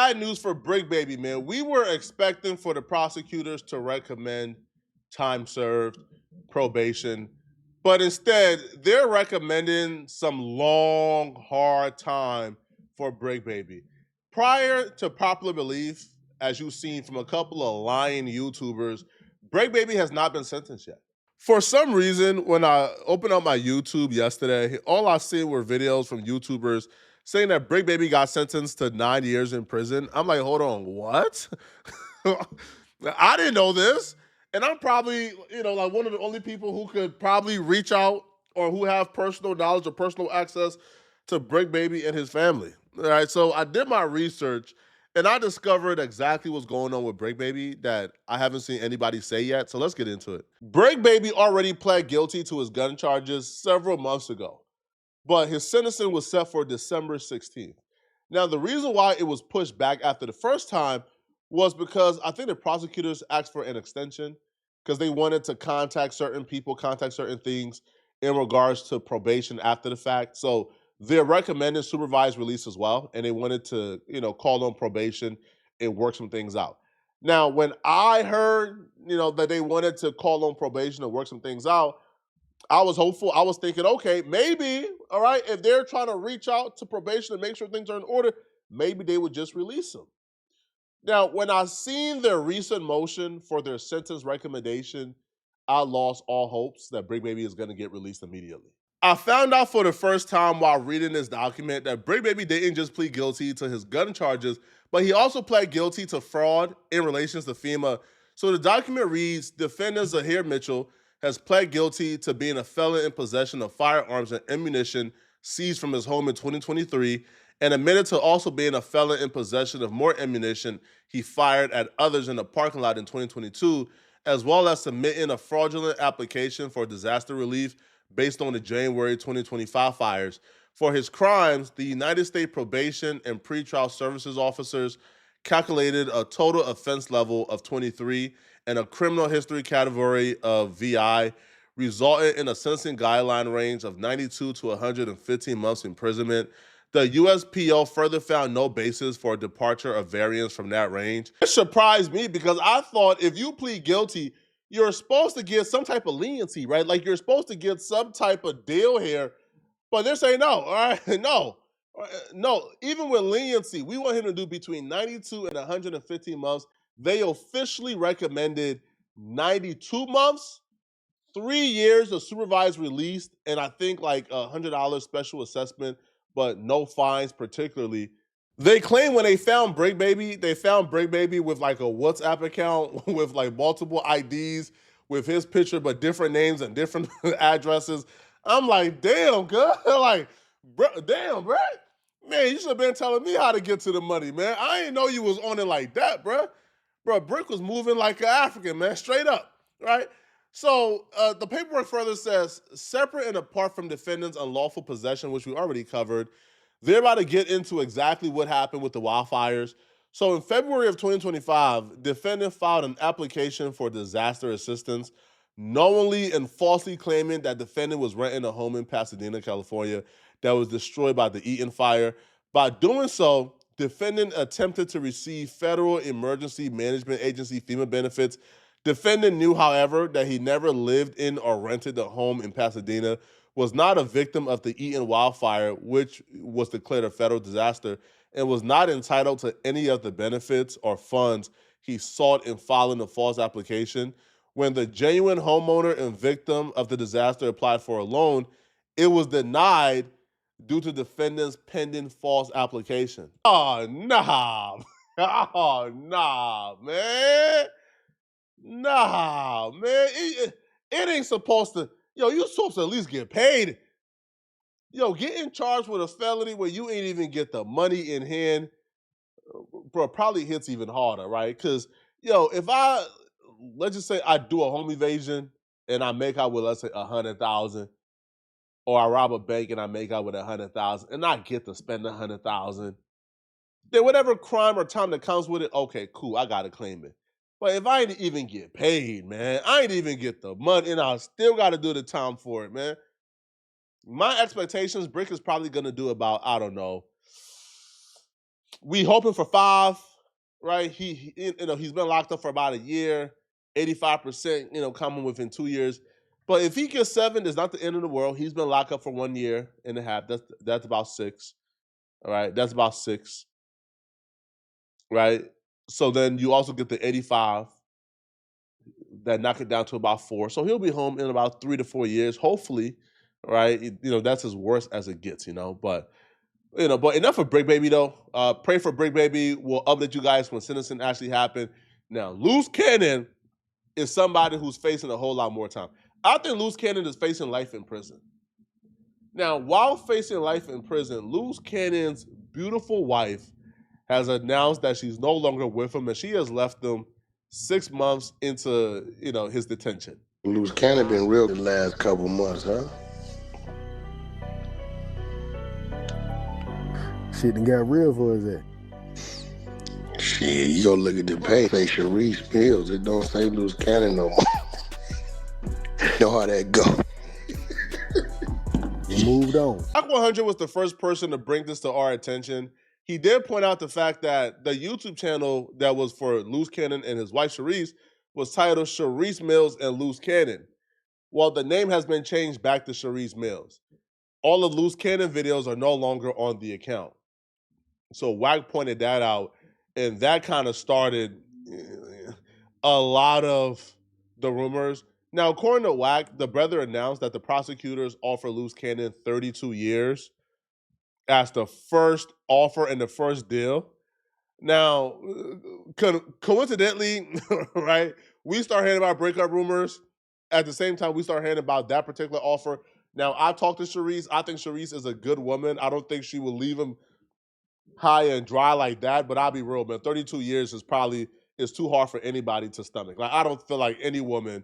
bad news for Bricc Baby, man. We were expecting for the prosecutors to recommend time served, probation, but instead they're recommending some long, hard time for Bricc Baby. Prior to popular belief, as you've seen from a couple of lying YouTubers, Bricc Baby has not been sentenced yet. For some reason, when I opened up my YouTube yesterday, all I seen were videos from YouTubers saying that Bricc Baby got sentenced to 9 years in prison. I'm like, hold on, what? I didn't know this. And I'm probably, like one of the only people who could probably reach out or who have personal knowledge or personal access to Bricc Baby and his family. All right. So I did my research and I discovered exactly what's going on with Bricc Baby that I haven't seen anybody say yet. So let's get into it. Bricc Baby already pled guilty to his gun charges several months ago, but his sentencing was set for December 16th. Now, the reason why it was pushed back after the first time was because I think the prosecutors asked for an extension because they wanted to contact certain people, contact certain things in regards to probation after the fact. So they're recommending supervised release as well, and they wanted to, call on probation and work some things out. Now, when I heard, that they wanted to call on probation and work some things out, I was hopeful. I was thinking, okay, maybe, all right, if they're trying to reach out to probation and make sure things are in order, maybe they would just release him. Now, when I seen their recent motion for their sentence recommendation, I lost all hopes that Bricc Baby is going to get released immediately. I found out for the first time while reading this document that Bricc Baby didn't just plead guilty to his gun charges, but he also pled guilty to fraud in relations to FEMA. So the document reads, defendant Zahir Mitchell has pled guilty to being a felon in possession of firearms and ammunition seized from his home in 2023 and admitted to also being a felon in possession of more ammunition he fired at others in the parking lot in 2022, as well as submitting a fraudulent application for disaster relief based on the January 2025 fires. For his crimes, the United States Probation and Pretrial Services officers calculated a total offense level of 23 and a criminal history category of VI, resulting in a sentencing guideline range of 92 to 115 months imprisonment. The USPO further found no basis for a departure or variance from that range. It surprised me because I thought if you plead guilty, you're supposed to get some type of leniency, right? Like you're supposed to get some type of deal here, but they're saying no, all right? No. No, even with leniency, we want him to do between 92 and 115 months. They officially recommended 92 months, 3 years of supervised release, and I think like $100 special assessment, but no fines particularly. They claim when they found Bricc Baby with like a WhatsApp account with like multiple IDs with his picture, but different names and different addresses. I'm like, damn, good. Like, damn, bro. Man, you should have been telling me how to get to the money, man. I didn't know you was on it like that, bro. Bro, Bricc was moving like an African, man, straight up, right? So the paperwork further says, separate and apart from defendant's unlawful possession, which we already covered, they're about to get into exactly what happened with the wildfires. So in February of 2025, defendant filed an application for disaster assistance, knowingly and falsely claiming that defendant was renting a home in Pasadena, California, that was destroyed by the Eaton fire. By doing so, defendant attempted to receive Federal Emergency Management Agency FEMA benefits. Defendant knew, however, that he never lived in or rented a home in Pasadena, was not a victim of the Eaton wildfire, which was declared a federal disaster, and was not entitled to any of the benefits or funds he sought in filing the false application. When the genuine homeowner and victim of the disaster applied for a loan, it was denied due to defendant's pending false application. Oh, nah. Oh, nah, man. Nah, man. It ain't supposed to, you're supposed to at least get paid. Getting charged with a felony where you ain't even get the money in hand, bro, probably hits even harder, right? Because, let's just say I do a home evasion and I make out with, let's say, 100,000, or I rob a bank and I make out with 100,000, and I get to spend 100,000. Then whatever crime or time that comes with it, okay, cool, I gotta claim it. But if I ain't even get paid, man, I ain't even get the money, and I still gotta do the time for it, man. My expectations, Bricc is probably gonna do about, I don't know, We hoping for 5, right? He's been locked up for about a year, 85%, coming within 2 years. But if he gets 7, it's not the end of the world. He's been locked up for 1 year and a half. That's about 6. All right, that's about 6, right? So then you also get the 85 that knock it down to about 4. So he'll be home in about 3 to 4 years, hopefully, right? That's as worst as it gets, But but enough of Bricc Baby though. Pray for Bricc Baby. We'll update you guys when sentencing actually happened. Now, Luce Cannon is somebody who's facing a whole lot more time. I think Luce Cannon is facing life in prison. Now, while facing life in prison, Luce Cannon's beautiful wife has announced that she's no longer with him, and she has left him 6 months into his detention. Luce Cannon been real the last couple months, huh? Shit done got real for his ass. Shit, you go look at the page, say Sharice Mills. It don't say Luce Cannon no more. You know how that go. Moved on. Rock 100 was the first person to bring this to our attention. He did point out the fact that the YouTube channel that was for Luce Cannon and his wife Sharice was titled Sharice Mills and Luce Cannon. Well, the name has been changed back to Sharice Mills. All of Luce Cannon videos are no longer on the account. So Wack pointed that out, and that kind of started a lot of the rumors. Now, according to Wack, the brother announced that the prosecutors offer Luce Cannon 32 years as the first offer and the first deal. Now, coincidentally, right, we start hearing about breakup rumors. At the same time, we start hearing about that particular offer. Now, I've talked to Sharice. I think Sharice is a good woman. I don't think she will leave him high and dry like that, but I'll be real, man. 32 years is too hard for anybody to stomach. Like, I don't feel like any woman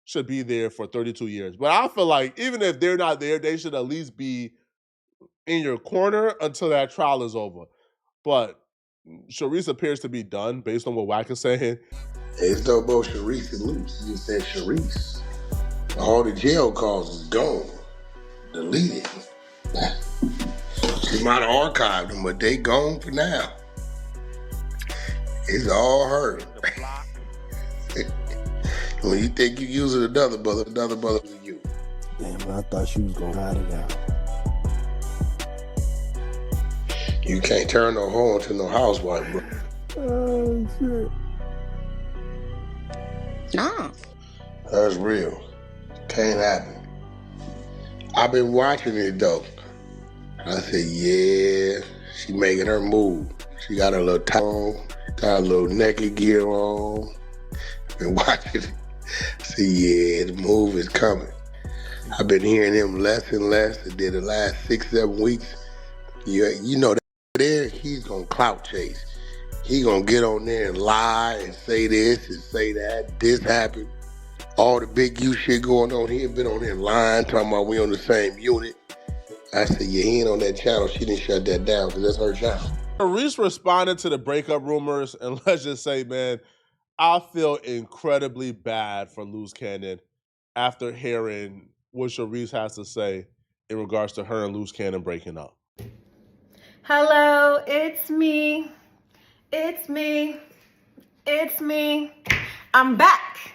should be there for 32 years. But I feel like even if they're not there, they should at least be in your corner until that trial is over. But Sharice appears to be done based on what Wack is saying. It's no more Sharice and Luce. You just said Sharice. All the jail calls is gone. Deleted. She might have archived them, but they gone for now. It's all her. When you think you using another brother is you. Damn, I thought she was gonna hide it out. You can't turn no hoe into no housewife, bro. Oh, shit. Nah. That's real. Can't happen. I've been watching it, though. I said, yeah, she making her move. She got a little tie on, got a little naked gear on. Been watching it. I said, yeah, the move is coming. I've been hearing him less and less. And then the last 6-7 weeks, you know, there he's gonna clout chase. He gonna get on there and lie and say this and say that. This happened. All the big you shit going on. He ain't been on there lying, talking about we on the same unit. I said, yeah, he ain't on that channel. She didn't shut that down because that's her channel. Reese responded to the breakup rumors, and let's just say, man, I feel incredibly bad for Luce Cannon after hearing what Sharice has to say in regards to her and Luce Cannon breaking up. Hello, it's me. It's me. It's me. I'm back.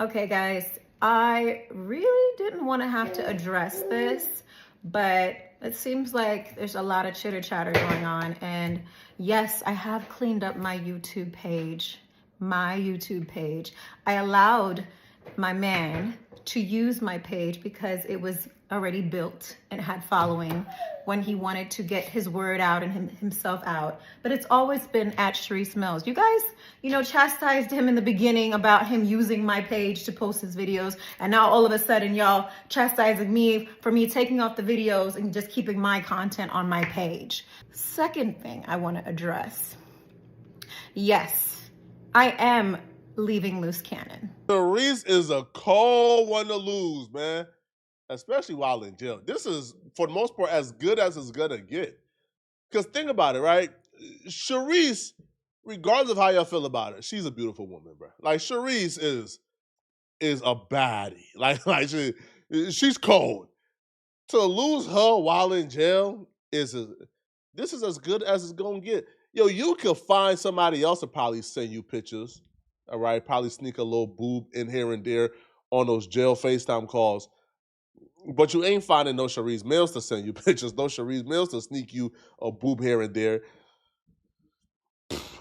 Okay, guys, I really didn't want to have to address this, but it seems like there's a lot of chitter chatter going on. And yes, I have cleaned up my YouTube page. I allowed my man to use my page because it was already built and had following when he wanted to get his word out and himself out. But it's always been at Sharice Mills. You guys, chastised him in the beginning about him using my page to post his videos. And now all of a sudden, y'all chastising me for me taking off the videos and just keeping my content on my page. Second thing I want to address. Yes, I am leaving Luce Cannon. Sharice is a cold one to lose, man. Especially while in jail. This is, for the most part, as good as it's gonna get. Because think about it, right? Sharice, regardless of how y'all feel about her, she's a beautiful woman, bro. Like, Sharice is a baddie. Like she's cold. To lose her while in jail this is as good as it's gonna get. yo, you could find somebody else to probably send you pictures. All right, probably sneak a little boob in here and there on those jail FaceTime calls. But you ain't finding no Sharice Mills to send you pictures, no Sharice Mills to sneak you a boob here and there.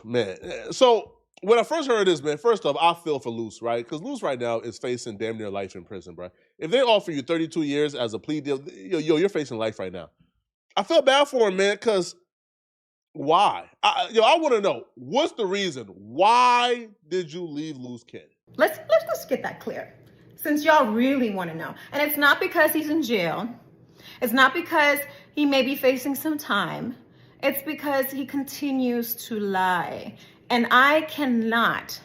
Man, so when I first heard this, man, first off, I feel for Luce, right? Because Luce right now is facing damn near life in prison, bro. If they offer you 32 years as a plea deal, you're facing life right now. I feel bad for him, man, because why? I want to know, what's the reason? Why did you leave Luce Cannon? Let's just get that clear, since y'all really want to know. And it's not because he's in jail. It's not because he may be facing some time. It's because he continues to lie. And I cannot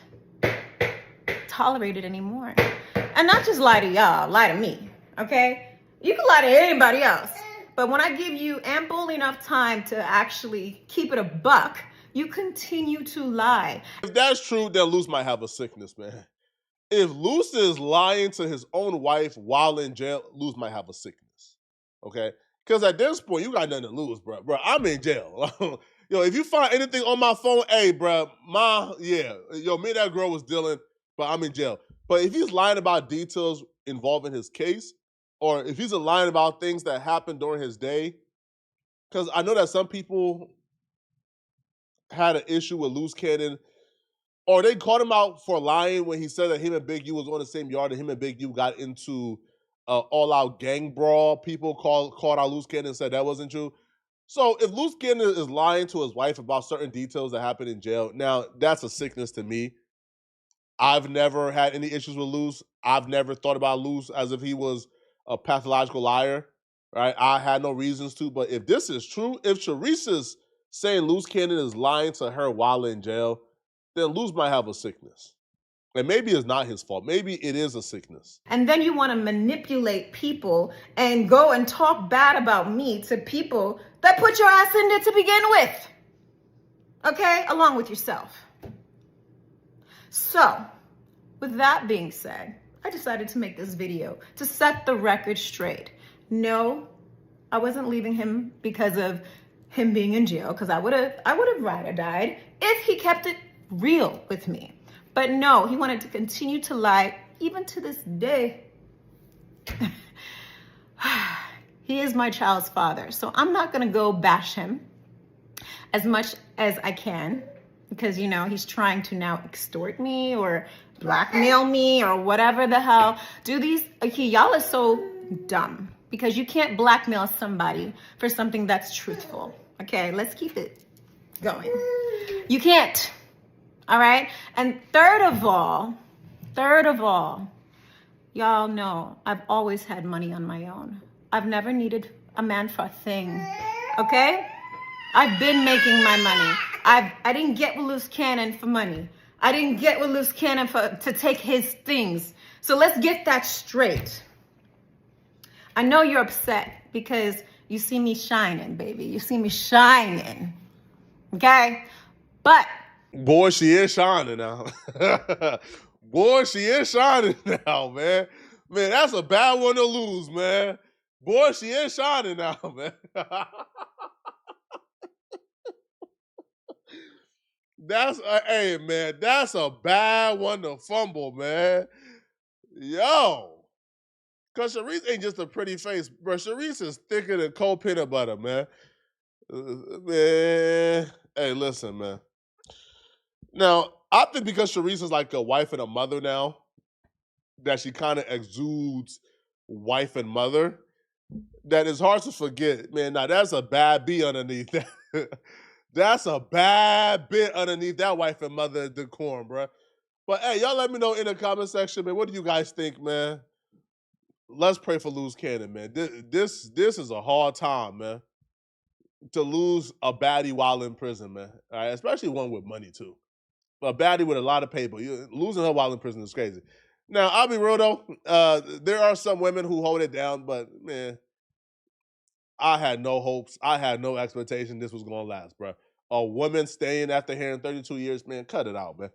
tolerate it anymore. And not just lie to y'all, lie to me, okay? You can lie to anybody else. But when I give you ample enough time to actually keep it a buck, you continue to lie. If that's true, then Luce might have a sickness, man. If Luce is lying to his own wife while in jail, Luce might have a sickness, okay? Because at this point, you got nothing to lose, bro. Bro, I'm in jail. Yo, if you find anything on my phone, hey, bro, me and that girl was dealing, but I'm in jail. But if he's lying about details involving his case, or if he's lying about things that happened during his day, because I know that some people had an issue with Luce Cannon, or they caught him out for lying when he said that him and Big U was on the same yard and him and Big U got into all-out gang brawl. People called out Luce Cannon and said that wasn't true. So if Luce Cannon is lying to his wife about certain details that happened in jail, now that's a sickness to me. I've never had any issues with Luce. I've never thought about Luce as if he was a pathological liar, right? I had no reasons to, but if this is true, if Sharice is saying Luce Cannon is lying to her while in jail, then Luce might have a sickness. And maybe it's not his fault. Maybe it is a sickness. And then you want to manipulate people and go and talk bad about me to people that put your ass in there to begin with. Okay? Along with yourself. So, with that being said, I decided to make this video to set the record straight. No, I wasn't leaving him because of him being in jail, because I would have rather died if he kept it real with me. But no, he wanted to continue to lie even to this day. He is my child's father, so I'm not gonna go bash him as much as I can, because he's trying to now extort me or blackmail me or whatever the hell. Y'all are so dumb, because you can't blackmail somebody for something that's truthful. Okay, let's keep it going. You can't. All right. And third of all, y'all know I've always had money on my own. I've never needed a man for a thing. Okay? I've been making my money. I didn't get with Luce Cannon for money. I didn't get with Luce Cannon to take his things. So let's get that straight. I know you're upset because you see me shining, baby. You see me shining. Okay? But boy, she is shining now. Boy, she is shining now, man. Man, that's a bad one to lose, man. Boy, she is shining now, man. Hey, man, that's a bad one to fumble, man. Yo. Because Sharice ain't just a pretty face, bro. Sharice is thicker than cold peanut butter, man. Man. Hey, listen, man. Now, I think because Sharice is like a wife and a mother now, that she kind of exudes wife and mother, that it's hard to forget. Man, now that's a bad B underneath that. That's a bad bit underneath that wife and mother decorum, bro. But hey, y'all let me know in the comment section, man. What do you guys think, man? Let's pray for Luce Cannon, man. This is a hard time, man, to lose a baddie while in prison, man. All right? Especially one with money, too. A baddie with a lot of paper. Losing her while in prison is crazy. Now, I'll be real, though. There are some women who hold it down, but, man, I had no hopes. I had no expectation this was going to last, bro. A woman staying after hearing 32 years, man, cut it out, man.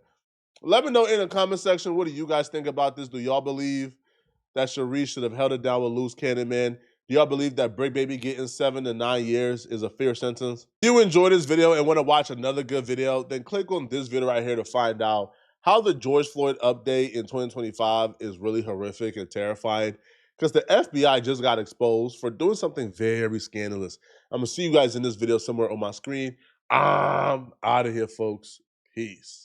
Let me know in the comment section, what do you guys think about this? Do y'all believe that Sharice should have held it down with Luce Cannon, man? Do y'all believe that Bricc Baby getting 7 to 9 years is a fair sentence? If you enjoyed this video and want to watch another good video, then click on this video right here to find out how the George Floyd update in 2025 is really horrific and terrifying, because the FBI just got exposed for doing something very scandalous. I'm going to see you guys in this video somewhere on my screen. I'm out of here, folks. Peace.